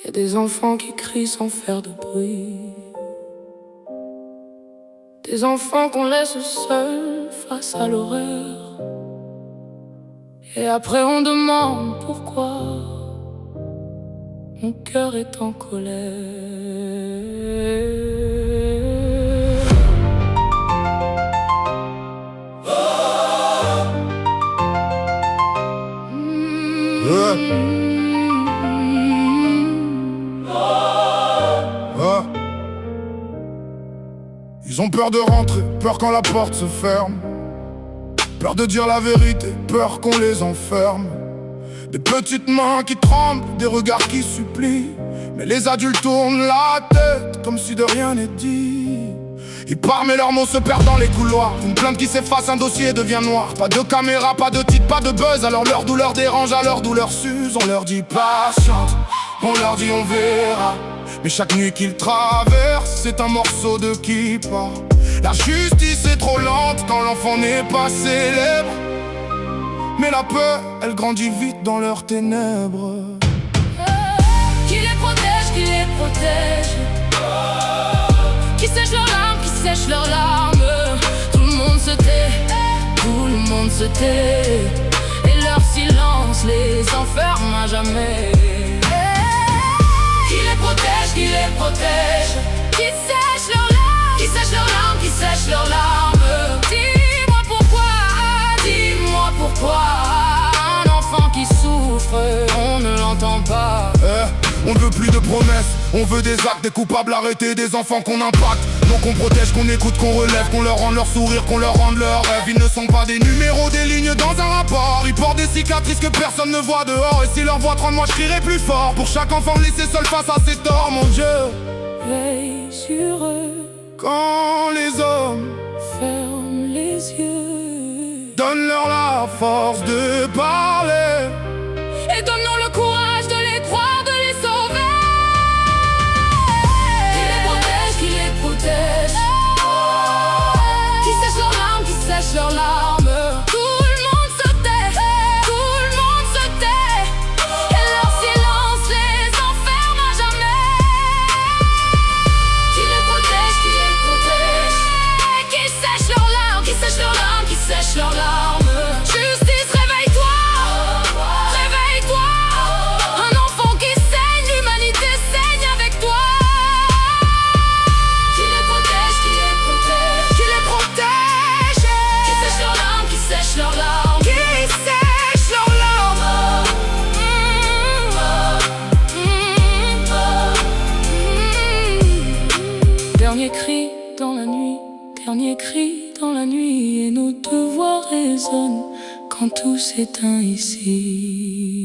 Y a des enfants qui crient sans faire de bruit, des enfants qu'on laisse seuls face à l'horreur. Et après on demande pourquoi mon cœur est en colère. Ils ont peur de rentrer, peur quand la porte se ferme, peur de dire la vérité, peur qu'on les enferme. Des petites mains qui tremblent, des regards qui supplient, mais les adultes tournent la tête comme si de rien n'est dit. Ils parlent mais leurs mots se perdent dans les couloirs. Une plainte qui s'efface, un dossier devient noir. Pas de caméra, pas de titre, pas de buzz. Alors leur douleur dérange, à leur douleur s'use. On leur dit patiente, on leur dit on verra. Mais chaque nuit qu'ils traversent, c'est un morceau de qui part. La justice est trop lente quand l'enfant n'est pas célèbre, mais la peur, elle grandit vite dans leurs ténèbres. Qui les protège, qui sèche leurs larmes, qui sèche leurs larmes. Tout le monde se tait, tout le monde se tait, et leur silence les enferme à jamais. Qui les protège, qui sèche leurs larmes, qui sèche leurs larmes, qui sèche leurs larmes. Dis-moi pourquoi un enfant qui souffre, on ne l'entend pas. On veut plus de promesses, on veut des actes, des coupables arrêtés, des enfants qu'on impacte. Donc on protège, qu'on écoute, qu'on relève, qu'on leur rende leur sourire, qu'on leur rende leur rêve. Ils ne sont pas des numéros, des lignes dans un rapport. Ils portent des cicatrices que personne ne voit dehors. Et si leur voix tremble, moi je crierai plus fort. Pour chaque enfant laissé seul face à ses torts, mon Dieu, veille sur eux quand les hommes ferment les yeux. Donne-leur la force de parler Et donne-nous le courage de les croire, de les sauver. Qui les protège, qui sèche leurs larmes, qui sèche leurs larmes. Tout le monde se tait, tout le monde se tait, et leur silence les enferme à jamais. Qui les protège, qui sèche leurs larmes, qui sèche leurs larmes, qui sèche leurs larmes. Justice, réveille-toi, réveille-toi. Un enfant qui saigne, l'humanité saigne avec toi. Qui les protège, qui les protège, qui sèche leurs larmes, qui sèche leurs larmes, qui sèche leurs larmes. Dernier cri dans la nuit, dernier cri dans la nuit, et nos deux voix résonnent quand tout s'éteint ici.